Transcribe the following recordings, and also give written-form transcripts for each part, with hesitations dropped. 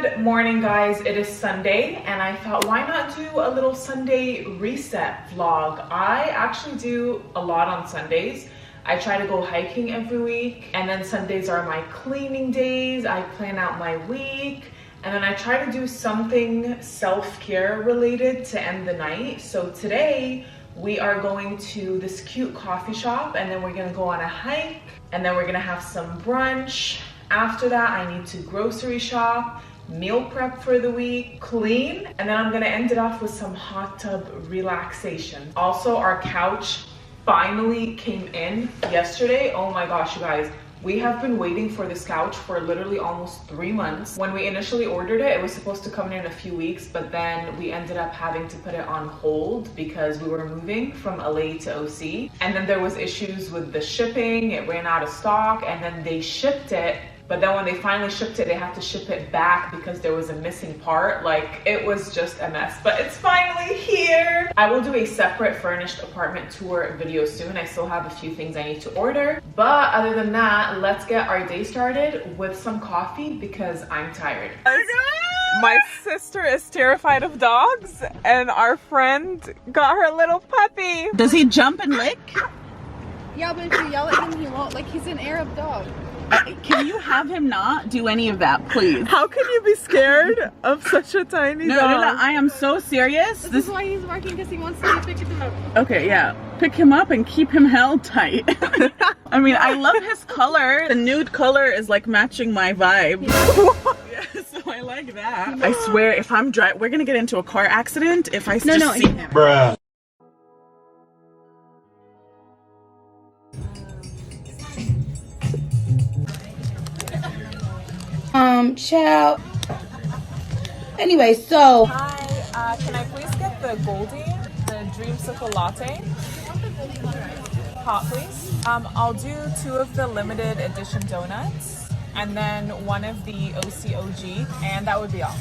Good morning, guys. It is Sunday and I thought, why not do a little Sunday reset vlog? I actually do a lot on Sundays. I try to go hiking every week, and then Sundays are my cleaning days. I plan out my week, and then I try to do something self-care related to end the night. So today we are going to this cute coffee shop, and then we're gonna go on a hike, and then we're gonna have some brunch. After that, I need to grocery shop, meal prep for the week, clean, and then I'm gonna end it off with some hot tub relaxation. Also, our couch finally came in yesterday. Oh my gosh, you guys. We have been waiting for this couch for literally almost 3 months. When we initially ordered it, it was supposed to come in a few weeks, but then we ended up having to put it on hold because we were moving from LA to OC. And then there was issues with the shipping. It ran out of stock, and then they shipped it. But then when they finally shipped it, they had to ship it back because there was a missing part. Like, it was just a mess, but it's finally here. I will do a separate furnished apartment tour video soon. I still have a few things I need to order. But other than that, let's get our day started with some coffee because I'm tired. My sister is terrified of dogs, and our friend got her little puppy. Does he jump and lick? Yeah, but if you yell at him, he won't. Like, he's an Arab dog. Can you have him not do any of that, please? How can you be scared of such a tiny dog? No, I am so serious. This is why he's barking, because he wants to pick it up. Okay, yeah. Pick him up and keep him held tight. I mean, I love his color. The nude color is like matching my vibe. Yeah, so I like that. I swear, if I'm driving, we're gonna get into a car accident if I see him. Bruh. Child. Anyway, so. Hi, can I please get the Goldie, the dreamsicle latte? Hot, please. I'll do 2 of the limited edition donuts, and then 1 of the OCOG, and that would be all.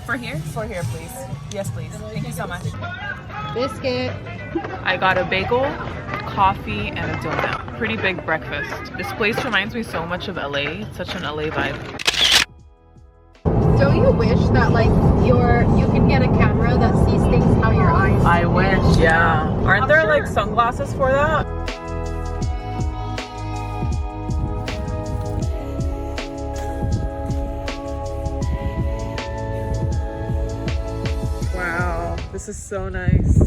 For here? For here, please. Yes, please. Thank you so much. Biscuit. I got a bagel, coffee, and a donut. Pretty big breakfast. This place reminds me so much of LA. It's such an LA vibe. Don't you wish that, like, you can get a camera that sees things how your eyes I wish, yeah. Aren't there like sunglasses for that? Wow, this is so nice.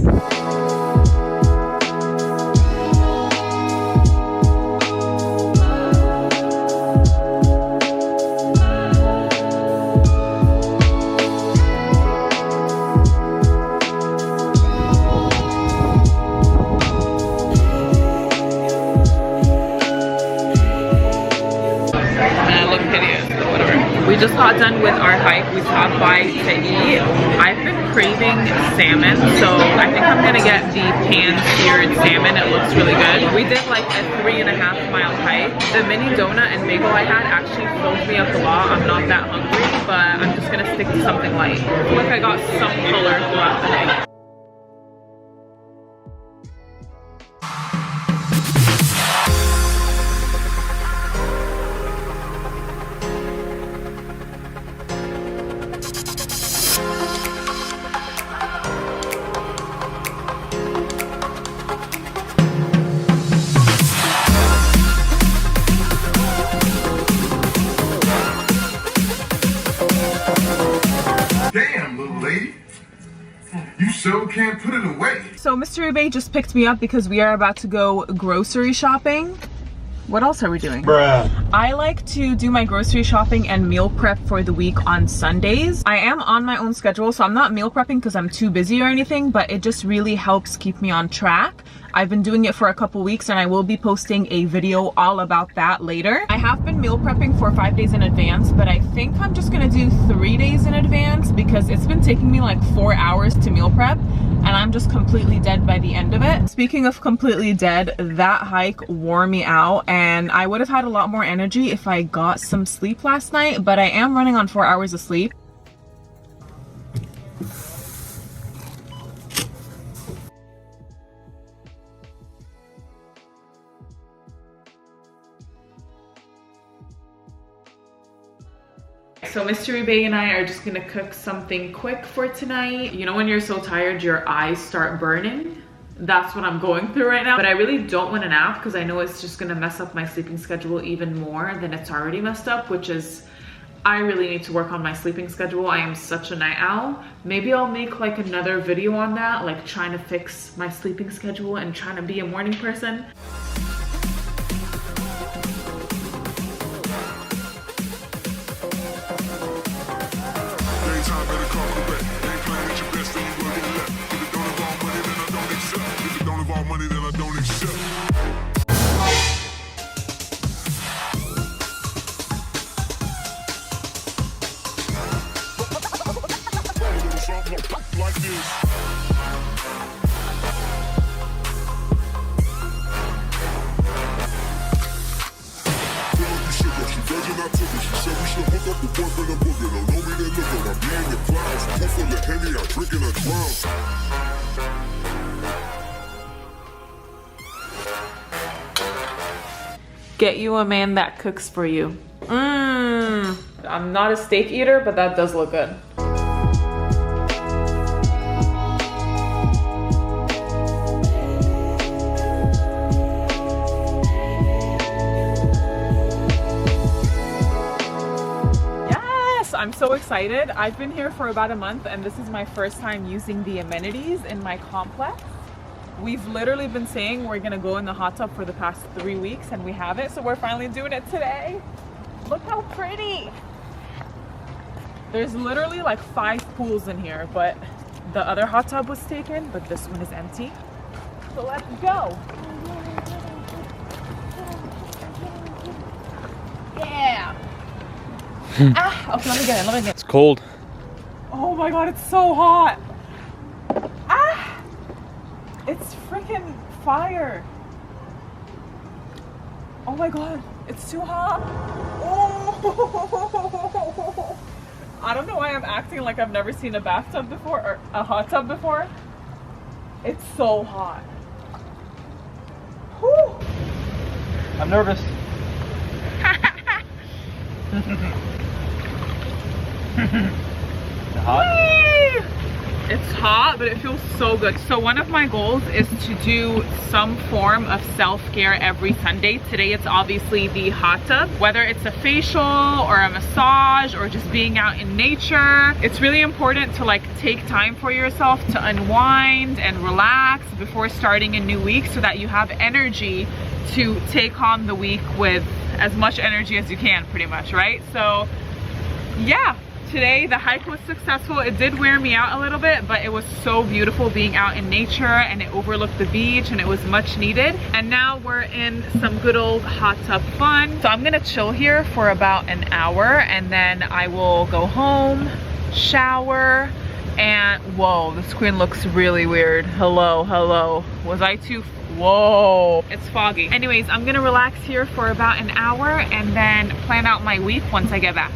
We just got done with our hike. We stopped by to eat. I've been craving salmon, so I think I'm gonna get the pan-seared salmon. It looks really good. We did like a 3.5-mile hike. The mini donut and bagel I had actually filled me up a lot. I'm not that hungry, but I'm just gonna stick to something light. I feel like I got some color throughout the day. Damn, little lady. You sure can't put it away. So Mr. Ube just picked me up because we are about to go grocery shopping. What else are we doing? Bruh. I like to do my grocery shopping and meal prep for the week on Sundays. I am on my own schedule, so I'm not meal prepping because I'm too busy or anything, but it just really helps keep me on track. I've been doing it for a couple weeks, and I will be posting a video all about that later. I have been meal prepping for 5 days in advance, but I think I'm just gonna do 3 days in advance because it's been taking me like 4 hours to meal prep, and I'm just completely dead by the end of it. Speaking of completely dead, that hike wore me out, and I would have had a lot more energy if I got some sleep last night, but I am running on 4 hours of sleep. So Mystery Bae and I are just gonna cook something quick for tonight. You know when you're so tired your eyes start burning? That's what I'm going through right now. But I really don't want a nap because I know it's just gonna mess up my sleeping schedule even more than it's already messed up, which is, I really need to work on my sleeping schedule. I am such a night owl. Maybe I'll make like another video on that, like trying to fix my sleeping schedule and trying to be a morning person. Get you a man that cooks for you. I'm not a steak eater, but that does look good. Yes, I'm so excited. I've been here for about a month and this is my first time using the amenities in my complex. We've literally been saying we're gonna go in the hot tub for the past 3 weeks and we haven't, so we're finally doing it today. Look how pretty. There's literally like 5 pools in here, but the other hot tub was taken, but this one is empty. So let's go. Yeah. Okay, let me get in, It's cold. Oh my God, it's so hot. It's freaking fire. Oh my God, it's too hot. Oh. I don't know why I'm acting like I've never seen a bathtub before or a hot tub before. It's so hot. Whew. I'm nervous. Hot? It's hot, but it feels so good. So one of my goals is to do some form of self-care every Sunday. Today it's obviously the hot tub. Whether it's a facial or a massage or just being out in nature, it's really important to like take time for yourself to unwind and relax before starting a new week so that you have energy to take on the week with as much energy as you can, pretty much, right? So yeah. Today the hike was successful. It did wear me out a little bit, but it was so beautiful being out in nature and it overlooked the beach and it was much needed. And now we're in some good old hot tub fun. So I'm gonna chill here for about an hour and then I will go home, shower, and whoa, the screen looks really weird. Hello, hello. Was I too? Whoa, it's foggy. Anyways, I'm gonna relax here for about an hour and then plan out my week once I get back.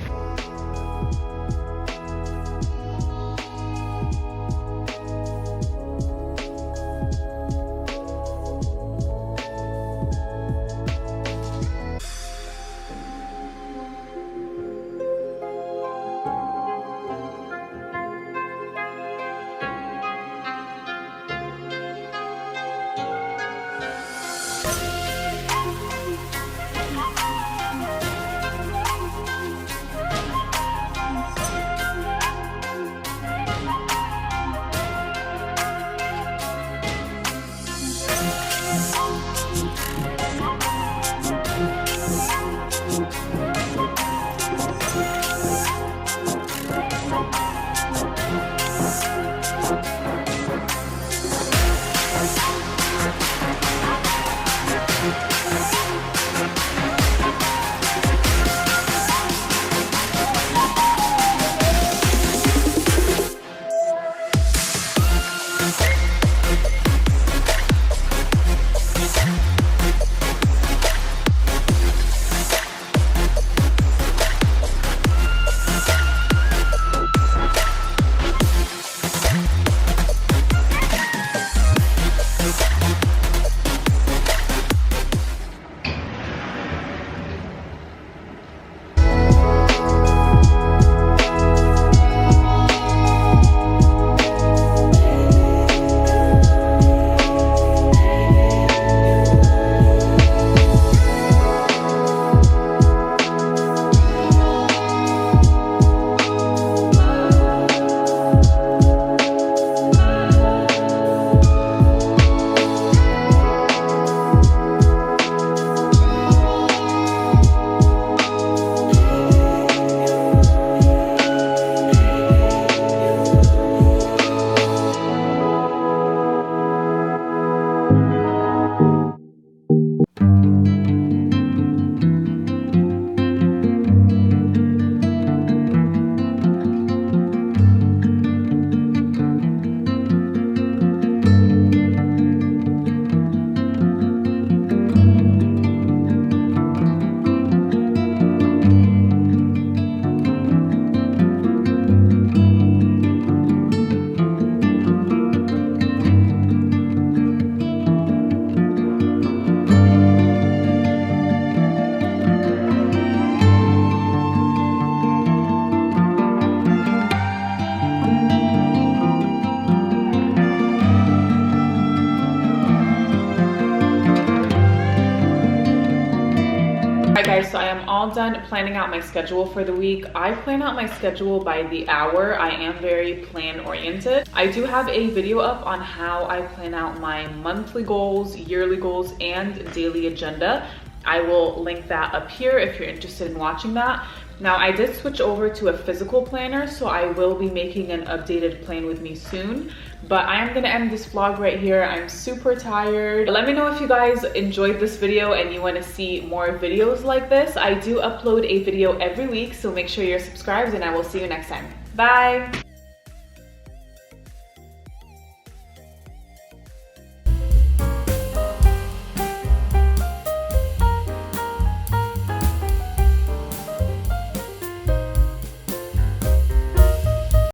guys, so I am all done planning out my schedule for the week. I plan out my schedule by the hour. I am very plan oriented. I do have a video up on how I plan out my monthly goals, yearly goals, and daily agenda. I will link that up here if you're interested in watching that. Now, I did switch over to a physical planner, so I will be making an updated plan with me soon. But I am gonna end this vlog right here. I'm super tired. Let me know if you guys enjoyed this video and you wanna see more videos like this. I do upload a video every week, so make sure you're subscribed and I will see you next time. Bye.